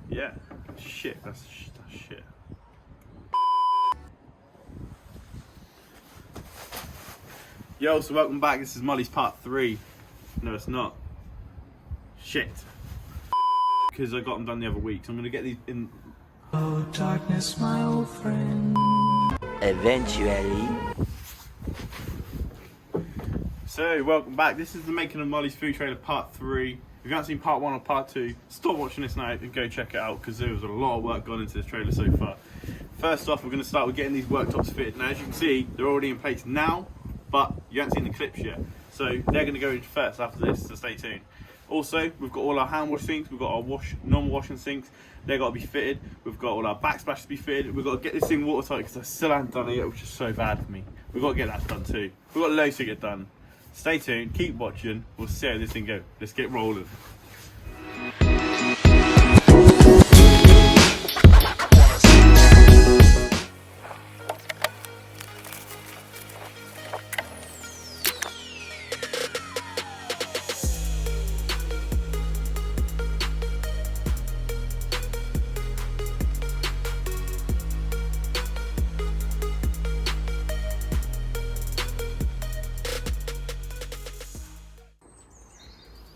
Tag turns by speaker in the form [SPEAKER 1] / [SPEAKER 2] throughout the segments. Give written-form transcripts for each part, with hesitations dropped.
[SPEAKER 1] yeah, shit, that's shit. Yo, so welcome back. This is Mully's part 3. No, it's not. Shit. Because I got them done the other week, so I'm gonna get these in.
[SPEAKER 2] Oh, darkness, my old friend.
[SPEAKER 3] Eventually.
[SPEAKER 1] So, welcome back. This is the making of Mully's food trailer part 3. If you haven't seen part 1 or part 2, stop watching this now and go check it out because there was a lot of work gone into this trailer so far. First off, we're going to start with getting these worktops fitted. Now, as you can see, they're already in place now, but you haven't seen the clips yet. So, they're going to go in first after this, so stay tuned. Also, we've got all our hand wash sinks, we've got our normal washing sinks, they've got to be fitted. We've got all our backsplashes to be fitted. We've got to get this thing watertight because I still haven't done it yet, which is so bad for me. We've got to get that done too. We've got loads to get done. Stay tuned, keep watching, we'll see how this thing goes. Let's get rolling.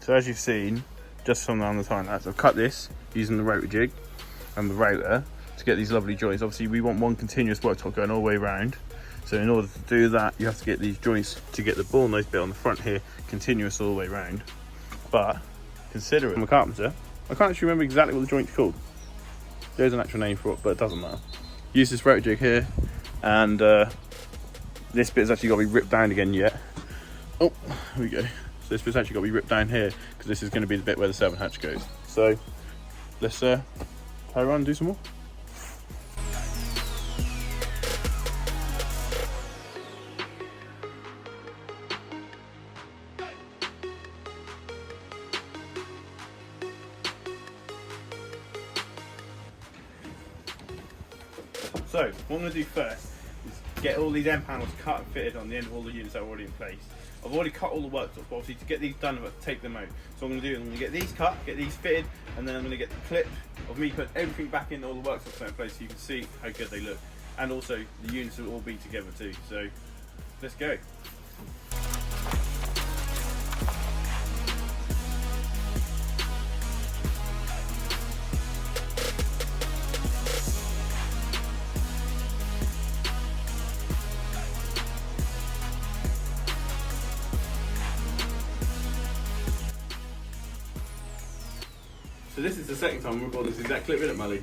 [SPEAKER 1] So as you've seen, just from down the time lapse, I've cut this using the rotor jig and the rotor to get these lovely joints. Obviously we want one continuous worktop going all the way around. So in order to do that, you have to get these joints to get the ball nose bit on the front here continuous all the way around. But considering I'm a carpenter, I can't actually remember exactly what the joint's called. There's an actual name for it, but it doesn't matter. Use this rotor jig here, and this bit's actually got to be ripped down again yet. Oh, here we go. So this bit's actually got to be ripped down here because this is going to be the bit where the 7 hatch goes. So let's play around and do some more. So what I'm going to do first is get all these end panels cut and fitted on the end of all the units that are already in place. I've already cut all the worktops, but obviously to get these done, I've got to take them out. So what I'm going to do is I'm going to get these cut, get these fitted, and then I'm going to get the clip of me putting everything back in all the worktops in place so you can see how good they look. And also the units will all be together too. So let's go. So this is the second time we recorded this exact clip, isn't it, Mully?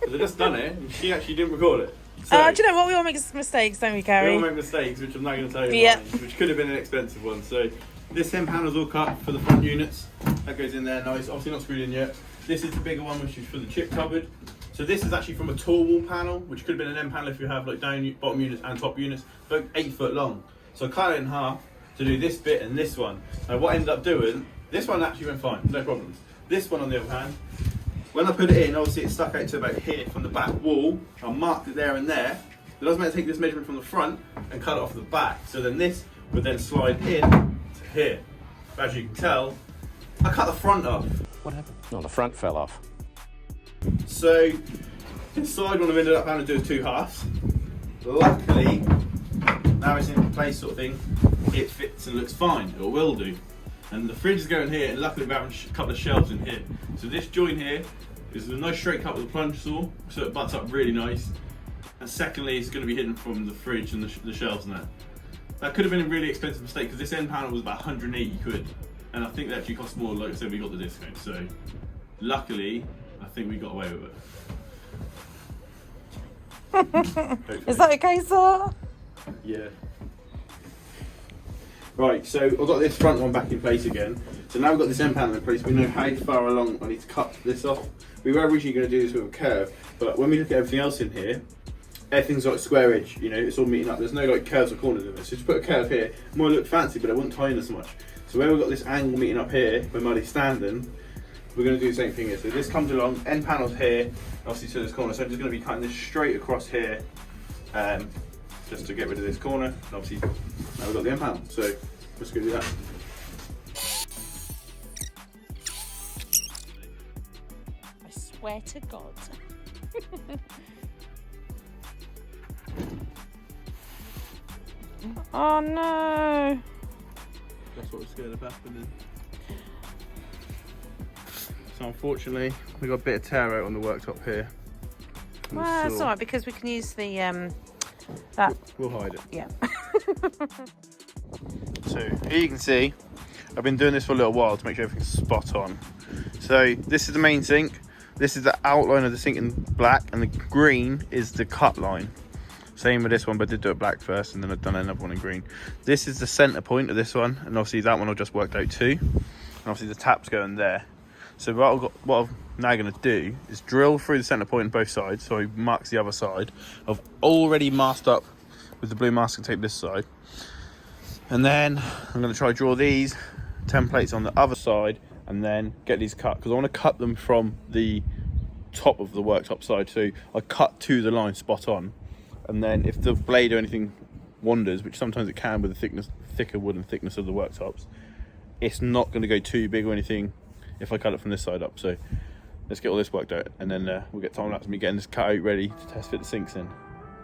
[SPEAKER 1] Because I just done it and she actually didn't record it. So,
[SPEAKER 4] do you know what? We all make mistakes, don't we, Gary?
[SPEAKER 1] we all make mistakes, which I'm not going to tell you
[SPEAKER 4] Yeah.
[SPEAKER 1] mine, which could have been an expensive one. So this end panel's all cut for the front units. That goes in there nice. Obviously not screwed in yet. This is the bigger one, which is for the chip cupboard. So this is actually from a tall wall panel, which could have been an end panel if you have like bottom units and top units, but 8 foot long. So I cut it in half to do this bit and this one. Now what I ended up doing, this one actually went fine, no problems. This one on the other hand, when I put it in, obviously it stuck out to about here from the back wall. I marked it there and there. It doesn't matter to take this measurement from the front and cut it off the back. So then this would then slide in to here. But as you can tell, I cut the front off.
[SPEAKER 3] What happened? No, the front fell off.
[SPEAKER 1] So inside what I've ended up having to do is 2 halves. Luckily, now it's in place sort of thing, it fits and looks fine, or will do. And the fridge is going here, and luckily we're having a couple of shelves in here. So this joint here is a nice straight cut with a plunge saw, so it butts up really nice. And secondly, it's going to be hidden from the fridge and the shelves and that. That could have been a really expensive mistake because this end panel was about 180 quid. And I think that actually cost more, like I said, we got the discount. So luckily, I think we got away with it.
[SPEAKER 4] Is that okay, sir?
[SPEAKER 1] Yeah. Right, so I've got this front one back in place again. So now we've got this end panel in place, we know how far along I need to cut this off. We were originally going to do this with a curve, but when we look at everything else in here, everything's like square edge, you know, it's all meeting up. There's no like curves or corners in this. So to put a curve here, it might look fancy, but it wouldn't tie in as much. So where we've got this angle meeting up here, where Mully's standing, we're going to do the same thing here. So this comes along, end panel's here, obviously to this corner. So I'm just going to be cutting this straight across here, just to get rid of this corner. And obviously now we've got the end panel. So let's go do that.
[SPEAKER 4] swear to God. Oh no.
[SPEAKER 1] That's what we're scared of happening. So unfortunately, we got a bit of tear out on the worktop here.
[SPEAKER 4] Well, it's alright because we can use the that.
[SPEAKER 1] We'll hide it.
[SPEAKER 4] Yeah.
[SPEAKER 1] So here you can see, I've been doing this for a little while to make sure everything's spot on. So this is the main sink. This is the outline of the sink in black, and the green is the cut line. Same with this one, but I did do it black first, and then I've done another one in green. This is the center point of this one, and obviously that one I just worked out too. And obviously the tap's going there. So what I'm now going to do is drill through the center point on both sides, so it marks the other side. I've already masked up with the blue masking tape this side. And then I'm going to try to draw these templates on the other side and then get these cut, because I want to cut them from the top of the worktop side. So I cut to the line spot on, and then if the blade or anything wanders, which sometimes it can with the thicker wood and thickness of the worktops, it's not going to go too big or anything if I cut it from this side up. So let's get all this worked out, and then we'll get time lapse of me getting this cut out ready to test fit the sinks in.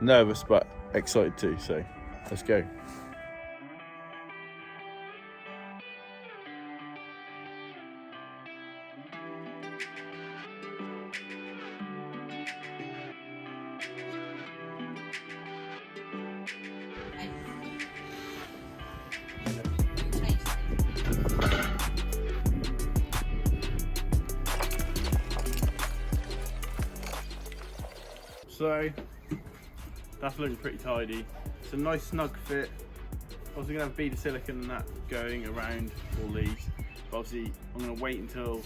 [SPEAKER 1] Nervous but excited too, so let's go. So that's looking pretty tidy. It's a nice snug fit. Obviously gonna have bead of silicone and that going around all these. But obviously I'm gonna wait until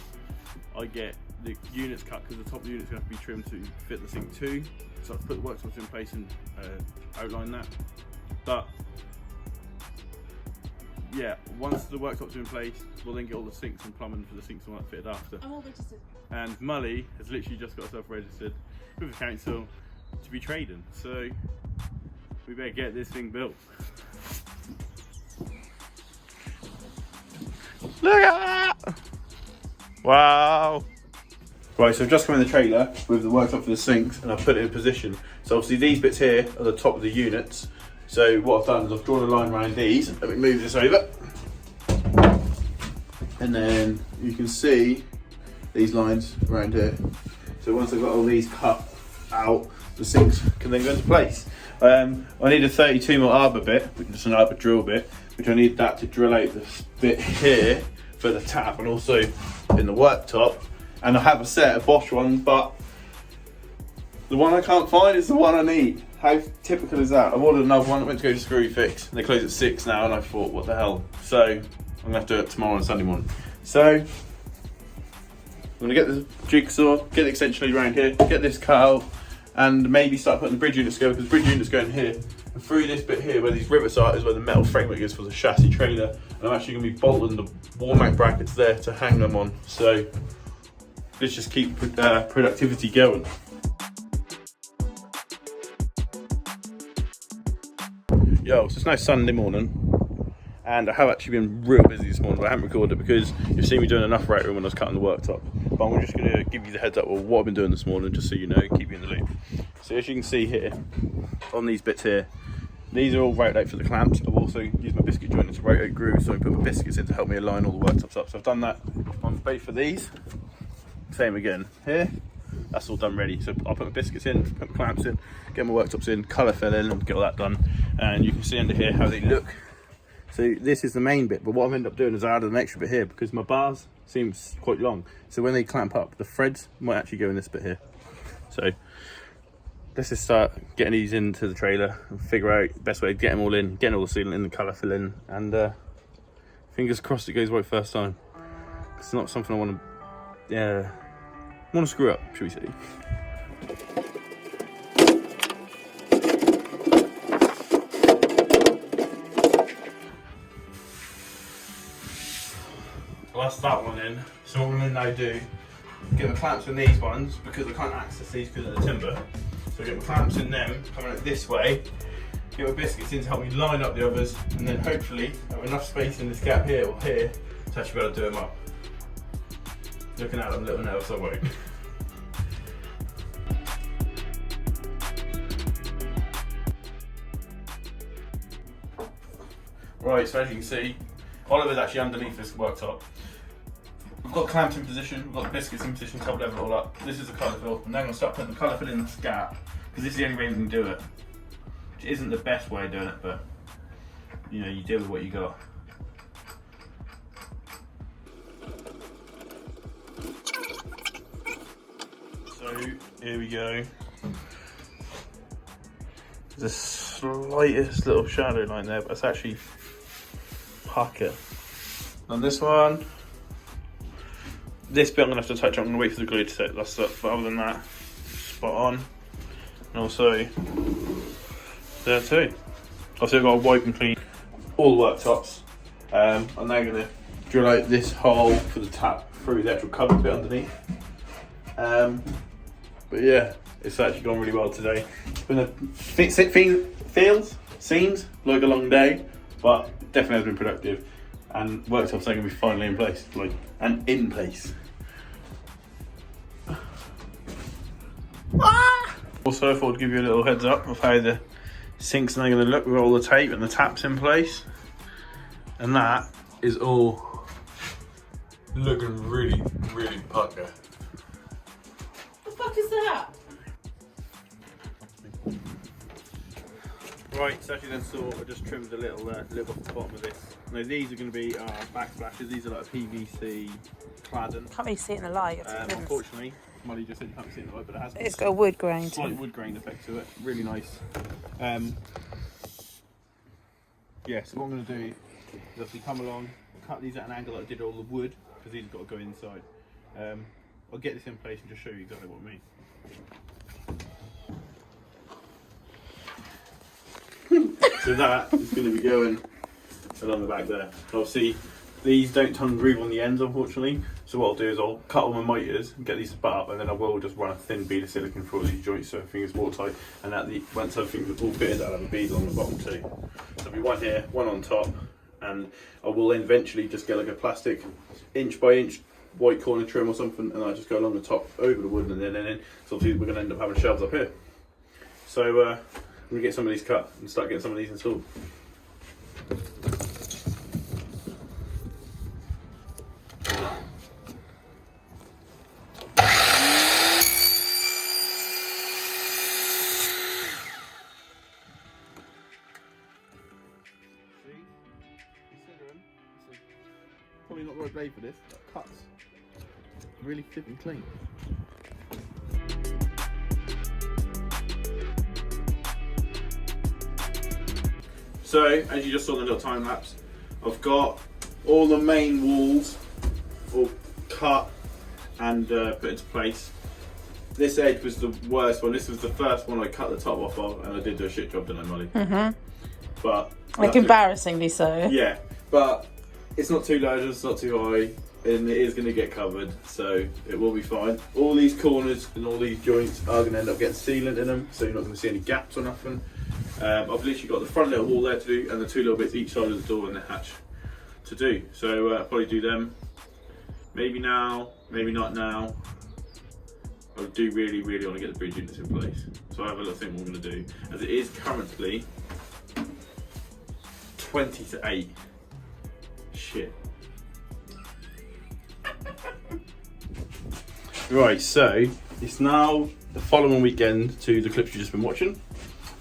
[SPEAKER 1] I get the units cut, because the top of the unit's gonna have to be trimmed to fit the sink too. So I've put the worktops in place and outline that. But yeah, once the worktops are in place, we'll then get all the sinks and plumbing for the sinks and all that fitted after.
[SPEAKER 4] I'm all registered.
[SPEAKER 1] And Mully has literally just got herself registered with the council to be trading, so we better get this thing built. Look at that! Wow! Right, so I've just come in the trailer with the worktop for the sinks, and I've put it in position. So obviously these bits here are the top of the units. So what I've done is I've drawn a line around these. Let me move this over. And then you can see these lines around here. So once I've got all these cut out, the sinks can then go into place. I need a 32mm arbor bit, which is an arbor drill bit, which I need that to drill out this bit here for the tap and also in the worktop. And I have a set of Bosch ones, but the one I can't find is the one I need. How typical is that? I ordered another one, I went to go to Screw Fix, and they close at 6 now, and I thought, what the hell? So I'm gonna have to do it tomorrow on Sunday morning. So I'm gonna get the jigsaw, get the extension lead around here, get this cut out, and maybe start putting the bridge units together, because the bridge units going here. And through this bit here, where these rivets are, is where the metal framework is for the chassis trailer. And I'm actually gonna be bolting the wall mount brackets there to hang them on. So let's just keep productivity going. Yo, so it's now Sunday morning, and I have actually been real busy this morning, but I haven't recorded because you've seen me doing enough right room when I was cutting the worktop. But I'm just going to give you the heads up of what I've been doing this morning, just so you know, keep you in the loop. So as you can see here, on these bits here, these are all routed out for the clamps. I've also used my biscuit joiner to route out grooves, so I put my biscuits in to help me align all the worktops up. So I've done that on both of these. Same again here. That's all done ready. So I'll put my biscuits in, put my clamps in, get my worktops in, colour fill in, and get all that done. And you can see under here how they look. So this is the main bit, but what I've ended up doing is I added an extra bit here because my bars seems quite long. So when they clamp up, the threads might actually go in this bit here. So let's just start getting these into the trailer and figure out the best way to get them all in, getting all the sealant in, the colour fill in, and fingers crossed it goes right first time. It's not something I want to screw up, should we say. Well, that's that one in. So what we're going to now do, get the clamps in these ones, because I can't access these because of the timber. So get my clamps in them, coming out this way, get my biscuits in to help me line up the others, and then hopefully have enough space in this gap here or here to actually be able to do them up. Looking at them little now, so I won't. Right, so as you can see, Oliver's actually underneath this worktop. We've got clamps in position, we've got the biscuits in position, top level it all up. This is the colour fill. I'm now going to start putting the colour fill in this gap, because this is the only way we can do it. Which isn't the best way of doing it, but you know, you deal with what you got. So here we go. There's the slightest little shadow line there, but it's actually pucker. On this one, this bit I'm gonna have to touch on. I'm gonna wait for the glue to set. That's it. But other than that, spot on. And also there too. Also, I've got to wipe and clean all the worktops. I'm now gonna drill out this hole for the tap through the actual covered bit underneath. But yeah, it's actually gone really well today. It's been seems like a long day, but definitely has been productive. And worktops are going to be finally in place, and in place. Also, I thought I'd give you a little heads up of how the sinks are going to look with all the tape and the taps in place. And that is all looking really, really pucker.
[SPEAKER 4] What the fuck is that?
[SPEAKER 1] Right, so actually then I just trimmed a little lip off the bottom of this. Now these are going to be our backsplashes. These are like a PVC cladding.
[SPEAKER 4] Can't really see it in the light.
[SPEAKER 1] Unfortunately, Mully just said you can't see it in the light, but it has
[SPEAKER 4] It's got a wood grain.
[SPEAKER 1] Slight wood grain effect to it. Really nice. Yeah, so what I'm going to do is obviously come along, cut these at an angle like I did all the wood, because these have got to go inside. I'll get this in place and just show you exactly what I mean. So that is going to be going along the back there. Obviously, these don't tongue groove on the ends, unfortunately. So what I'll do is I'll cut all my miters and get these to butt up, and then I will just run a thin bead of silicone through all these joints so everything is watertight. And once everything's all fitted, I'll have a bead on the bottom too. So there'll be one here, one on top, and I will then eventually just get like a plastic inch by inch white corner trim or something, and I'll just go along the top over the wood and then in. So obviously we're going to end up having shelves up here. So I'm going to get some of these cut and start getting some of these installed. Probably not the right blade for this, but cuts really flipping clean. So, as you just saw in the little time lapse, I've got all the main walls all cut and put into place. This edge was the worst one. This was the first one I cut the top off of, and I did do a shit job, didn't I, Mully? Mm-hmm. But
[SPEAKER 4] like embarrassingly so.
[SPEAKER 1] Yeah, but it's not too low, it's not too high, and it is going to get covered, so it will be fine. All these corners and all these joints are going to end up getting sealant in them, so you're not going to see any gaps or nothing. I've literally got the front little wall there to do, and the two little bits each side of the door and the hatch to do. So I'll probably do them. Maybe now, maybe not now. I do really, really want to get the bridge units in place. So I have a little thing what we're going to do. As it is currently 20 to 8. Shit. Right, so it's now the following weekend to the clips you've just been watching.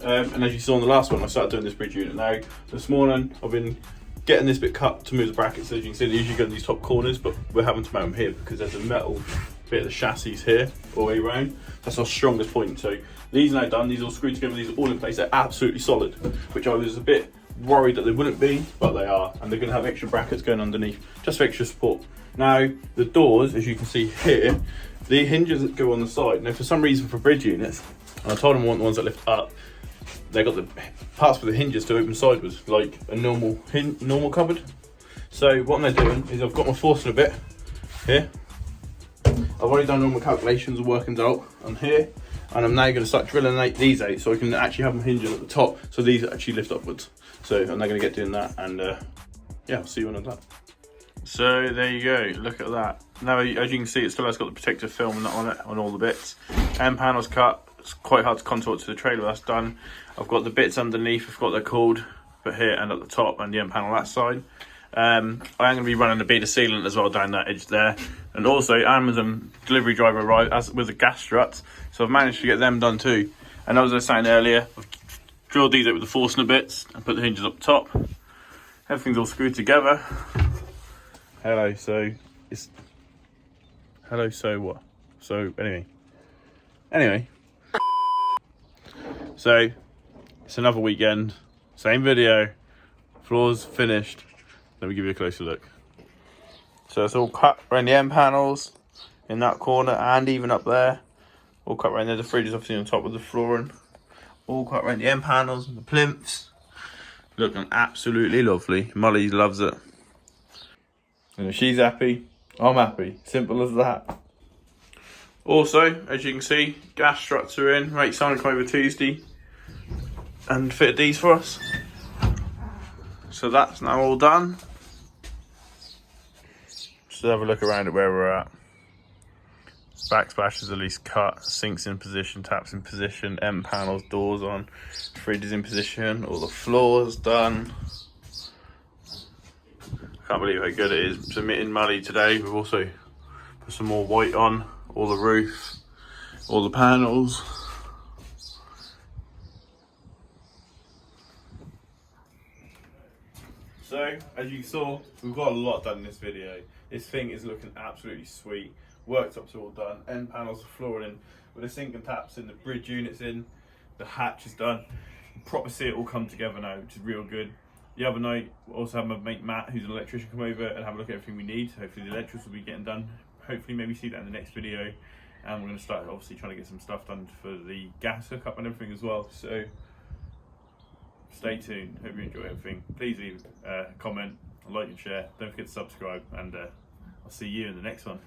[SPEAKER 1] And as you saw on the last one, I started doing this bridge unit. Now, this morning I've been getting this bit cut to move the brackets. So as you can see, they usually go in these top corners, but we're having to mount them here because there's a metal bit of the chassis here all the way around. That's our strongest point. So these are now done, these are all screwed together, these are all in place, they're absolutely solid, which I was a bit worried that they wouldn't be, but they are, and they're going to have extra brackets going underneath just for extra support. Now, the doors, as you can see here, the hinges that go on the side, now for some reason for bridge units, and I told them I want the ones that lift up, they got the parts for the hinges to open sideways, like a normal cupboard. So what I'm now doing is I've got my forcing a bit here. I've already done all my calculations and workings out on here, and I'm now going to start drilling these out so I can actually have my hinges at the top, so these actually lift upwards. So I'm now going to get doing that, and yeah, I'll see you when I'm done. So there you go, look at that. Now as you can see, it still has got the protective film on it, on all the bits. End panel's cut, it's quite hard to contour to the trailer, that's done. I've got the bits underneath, I forgot what they're called. put here and at the top, and the end panel that side. I am going to be running a bead of sealant as well down that edge there, and also Amazon delivery driver arrived as with the gas struts, so I've managed to get them done too. And as I was saying earlier, I've drilled these out with the Forstner bits and put the hinges up top. Everything's all screwed together. Hello, so what? So anyway, so it's another weekend, same video, floors finished. Let me give you a closer look. So it's all cut around the end panels in that corner and even up there. All cut around there. The fridge is obviously on top of the flooring. All cut around the end panels and the plinths. Looking absolutely lovely. Mully loves it. And if she's happy, I'm happy. Simple as that. Also, as you can see, gas struts are in. Right, someone come over Tuesday and fitted these for us. So that's now all done. Just have a look around at where we're at. Backsplash is at least cut, sinks in position, taps in position, end panels, doors on, fridge is in position, all the floors done. I can't believe how good it is. Submitting Mully today. We've also put some more white on, all the roof, all the panels. So, as you saw, we've got a lot done in this video. This thing is looking absolutely sweet. Worktops are all done, end panels are flooring in, with the sink and taps in, the bridge units in, the hatch is done. You can proper see it all come together now, which is real good. The other night, we'll also have my mate Matt, who's an electrician, come over and have a look at everything we need. Hopefully the electrics will be getting done. Hopefully maybe see that in the next video. And we're going to start obviously trying to get some stuff done for the gas hookup and everything as well. So stay tuned. Hope you enjoy everything. Please leave a comment, like and share. Don't forget to subscribe, and I'll see you in the next one.